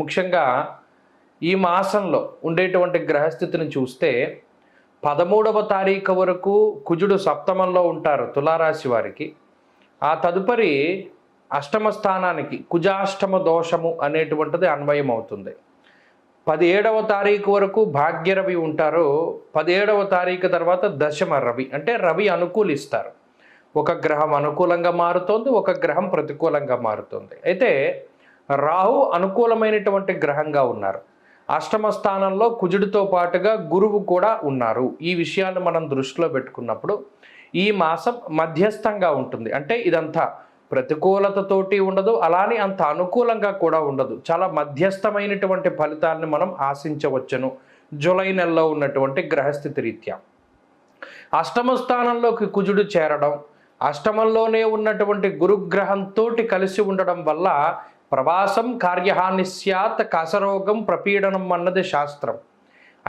ముఖ్యంగా ఈ మాసంలో ఉండేటువంటి గ్రహస్థితిని చూస్తే 13వ తారీఖు వరకు కుజుడు సప్తమంలో ఉంటారు తులారాశి వారికి. ఆ తదుపరి అష్టమ స్థానానికి కుజాష్టమ దోషము అనేటువంటిది అన్వయం అవుతుంది. 17వ తారీఖు వరకు భాగ్యరవి ఉంటారు. 17వ తారీఖు తర్వాత దశమ రవి, అంటే రవి అనుకూలిస్తారు. ఒక గ్రహం అనుకూలంగా మారుతోంది, ఒక గ్రహం ప్రతికూలంగా మారుతుంది. అయితే రాహు అనుకూలమైనటువంటి గ్రహంగా ఉన్నారు. అష్టమ స్థానంలో కుజుడితో పాటుగా గురువు కూడా ఉన్నారు. ఈ విషయాన్ని మనం దృష్టిలో పెట్టుకున్నప్పుడు ఈ మాసం మధ్యస్థంగా ఉంటుంది. అంటే ఇదంతా ప్రతికూలతతోటి ఉండదు, అలానే అంత అనుకూలంగా కూడా ఉండదు. చాలా మధ్యస్థమైనటువంటి ఫలితాలను మనం ఆశించవచ్చును జూలై నెలలో ఉన్నటువంటి గ్రహస్థితి రీత్యా. అష్టమ స్థానంలోకి కుజుడు చేరడం, అష్టమంలోనే ఉన్నటువంటి గురుగ్రహంతో కలిసి ఉండడం వల్ల ప్రవాసం కార్యహాని స్యాత్ కసరోగం ప్రపీడనం అన్నది శాస్త్రం.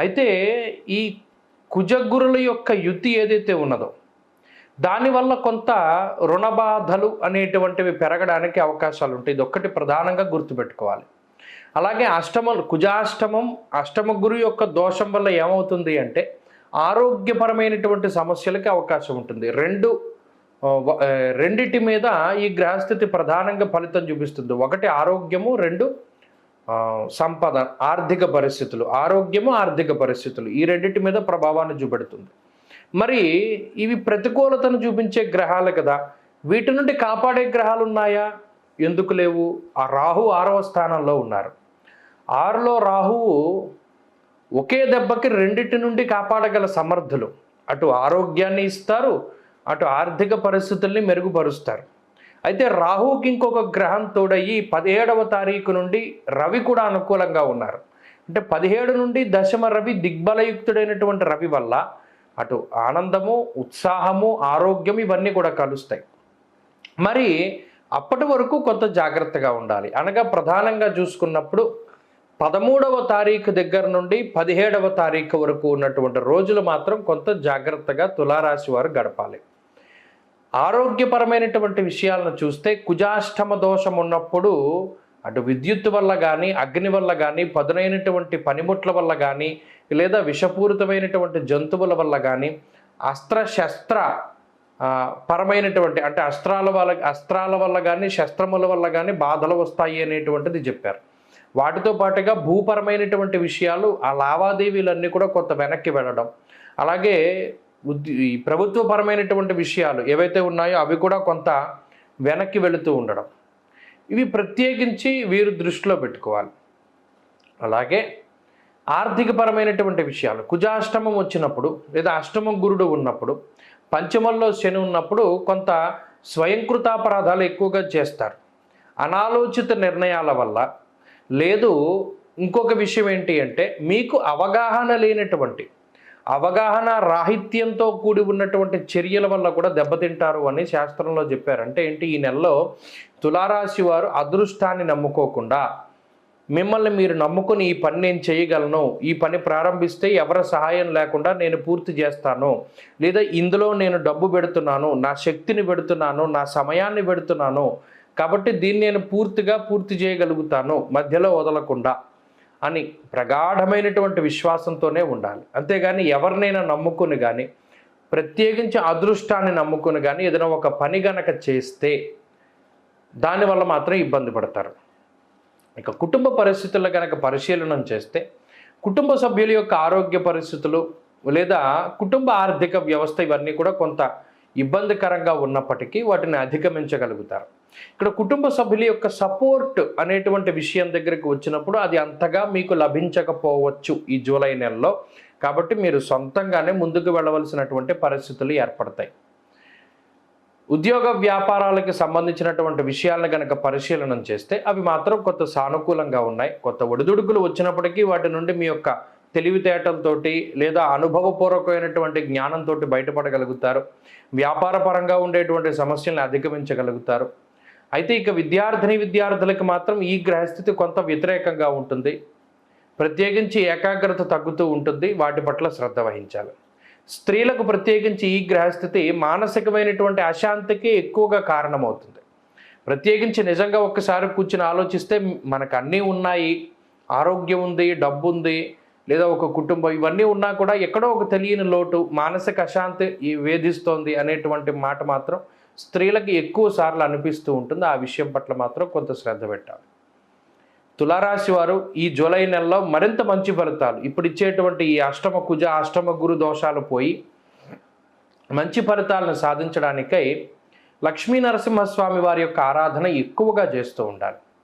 అయితే ఈ కుజగురుల యొక్క యుతి ఏదైతే ఉన్నదో దానివల్ల కొంత రుణబాధలు అనేటువంటివి పెరగడానికి అవకాశాలు ఉంటాయి. ఇది ఒక్కటి ప్రధానంగా గుర్తుపెట్టుకోవాలి. అలాగే కుజాష్టమం అష్టమ గురు యొక్క దోషం వల్ల ఏమవుతుంది అంటే ఆరోగ్యపరమైనటువంటి సమస్యలకి అవకాశం ఉంటుంది. రెండిటి మీద ఈ గ్రహస్థితి ప్రధానంగా ఫలితం చూపిస్తుంది. ఒకటి ఆరోగ్యము, రెండు సంపద, ఆర్థిక పరిస్థితులు. ఆరోగ్యము, ఆర్థిక పరిస్థితులు ఈ రెండిటి మీద ప్రభావాన్ని చూపెడుతుంది. మరి ఇవి ప్రతికూలతను చూపించే గ్రహాలు కదా, వీటి నుండి కాపాడే గ్రహాలు ఉన్నాయా? ఎందుకు లేవు? ఆ రాహు 6వ స్థానంలో ఉన్నారు. 6లో రాహువు ఒకే దెబ్బకి రెండిటి నుండి కాపాడగల సమర్థులు. అటు ఆరోగ్యాన్ని ఇస్తారు, అటు ఆర్థిక పరిస్థితుల్ని మెరుగుపరుస్తారు. అయితే రాహుకి ఇంకొక గ్రహం తోడయ్యి 17వ తారీఖు నుండి రవి కూడా అనుకూలంగా ఉన్నారు. అంటే 17 నుండి దశమ రవి దిగ్బలయుక్తుడైనటువంటి రవి వల్ల అటు ఆనందము, ఉత్సాహము, ఆరోగ్యం ఇవన్నీ కూడా కలుస్తాయి. మరి అప్పటి వరకు కొంత జాగ్రత్తగా ఉండాలి. అనగా ప్రధానంగా చూసుకున్నప్పుడు 13వ తారీఖు దగ్గర నుండి 17వ తారీఖు వరకు ఉన్నటువంటి రోజులు మాత్రం కొంత జాగ్రత్తగా తులారాశి వారు గడపాలి. ఆరోగ్యపరమైనటువంటి విషయాలను చూస్తే కుజాష్టమ దోషం ఉన్నప్పుడు అటు విద్యుత్ వల్ల కానీ, అగ్ని వల్ల కానీ, పదునైనటువంటి పనిముట్ల వల్ల కానీ, లేదా విషపూరితమైనటువంటి జంతువుల వల్ల కానీ, అస్త్రశస్త్ర పరమైనటువంటి అంటే అస్త్రాల వల్ల కానీ, శస్త్రముల వల్ల కానీ బాధలు వస్తాయి అనేటువంటిది చెప్పారు. వాటితో పాటుగా భూపరమైనటువంటి విషయాలు, ఆ లావాదేవీలన్నీ కూడా కొంత వెనక్కి వెళ్ళడం, అలాగే ఈ ప్రభుత్వపరమైనటువంటి విషయాలు ఏవైతే ఉన్నాయో అవి కూడా కొంత వెనక్కి వెళుతూ ఉండడం, ఇవి ప్రత్యేకించి వీరు దృష్టిలో పెట్టుకోవాలి. అలాగే ఆర్థికపరమైనటువంటి విషయాలు, కుజాష్టమం వచ్చినప్పుడు లేదా అష్టమ గురుడు ఉన్నప్పుడు, పంచమంలో శని ఉన్నప్పుడు కొంత స్వయంకృతాపరాధాలు ఎక్కువగా చేస్తారు. అనాలోచిత నిర్ణయాల వల్ల, లేదు ఇంకొక విషయం ఏంటి అంటే మీకు అవగాహన రాహిత్యంతో కూడి ఉన్నటువంటి చర్యల వల్ల కూడా దెబ్బతింటారు అని శాస్త్రంలో చెప్పారు. అంటే ఏంటి, ఈ నెలలో తులారాశి వారు అదృష్టాన్ని నమ్ముకోకుండా మిమ్మల్ని మీరు నమ్ముకుని ఈ పని నేను చేయగలను, ఈ పని ప్రారంభిస్తే ఎవరి సహాయం లేకుండా నేను పూర్తి చేస్తాను, లేదా ఇందులో నేను డబ్బు పెడుతున్నాను, నా శక్తిని పెడుతున్నాను, నా సమయాన్ని పెడుతున్నాను, కాబట్టి దీన్ని నేను పూర్తి చేయగలుగుతాను మధ్యలో వదలకుండా అని ప్రగాఢమైనటువంటి విశ్వాసంతోనే ఉండాలి. అంతేగాని ఎవరినైనా నమ్ముకుని కానీ, ప్రత్యేకించి అదృష్టాన్ని నమ్ముకుని కానీ ఏదైనా ఒక పని గనక చేస్తే దానివల్ల మాత్రం ఇబ్బంది పడతారు. ఇక కుటుంబ పరిస్థితుల్లో కనుక పరిశీలనం చేస్తే కుటుంబ సభ్యుల యొక్క ఆరోగ్య పరిస్థితులు లేదా కుటుంబ ఆర్థిక వ్యవస్థ ఇవన్నీ కూడా కొంత ఇబ్బందికరంగా ఉన్నప్పటికీ వాటిని అధిగమించగలుగుతారు. ఇక్కడ కుటుంబ సభ్యుల యొక్క సపోర్ట్ అనేటువంటి విషయం దగ్గరికి వచ్చినప్పుడు అది అంతగా మీకు లభించకపోవచ్చు ఈ జూలై నెలలో. కాబట్టి మీరు సొంతంగానే ముందుకు వెళ్ళవలసినటువంటి పరిస్థితులు ఏర్పడతాయి. ఉద్యోగ వ్యాపారాలకు సంబంధించినటువంటి విషయాలను కనుక పరిశీలన చేస్తే అవి మాత్రం కొంత సానుకూలంగా ఉన్నాయి. కొత్త ఒడిదుడుకులు వచ్చినప్పటికీ వాటి నుండి మీ యొక్క తెలివితేటలతోటి లేదా అనుభవపూర్వకమైనటువంటి జ్ఞానంతో బయటపడగలుగుతారు. వ్యాపార పరంగా ఉండేటువంటి సమస్యలను అధిగమించగలుగుతారు. అయితే ఇక విద్యార్థులకు మాత్రం ఈ గ్రహస్థితి కొంత వ్యతిరేకంగా ఉంటుంది. ప్రత్యేకించి ఏకాగ్రత తగ్గుతూ ఉంటుంది, వాటి పట్ల శ్రద్ధ వహించాలి. స్త్రీలకు ప్రత్యేకించి ఈ గ్రహస్థితి మానసికమైనటువంటి అశాంతికి ఎక్కువగా కారణమవుతుంది. ప్రత్యేకించి నిజంగా ఒక్కసారి కూర్చుని ఆలోచిస్తే మనకు అన్నీ ఉన్నాయి, ఆరోగ్యం ఉంది, డబ్బు ఉంది, లేదా ఒక కుటుంబం ఇవన్నీ ఉన్నా కూడా ఎక్కడో ఒక తెలియని లోటు, మానసిక అశాంతి వేధిస్తోంది అనేటువంటి మాట మాత్రం స్త్రీలకి ఎక్కువ సార్లు అనిపిస్తూ ఉంటుంది. ఆ విషయం పట్ల మాత్రం కొంత శ్రద్ధ పెట్టాలి. తులారాశి వారు ఈ జూలై నెలలో మరింత మంచి ఫలితాలు, ఇప్పుడు ఇచ్చేటువంటి ఈ అష్టమ కుజ అష్టమ గురు దోషాలు పోయి మంచి ఫలితాలను సాధించడానికై లక్ష్మీ నరసింహస్వామి వారి యొక్క ఆరాధన ఎక్కువగా చేస్తూ ఉండాలి.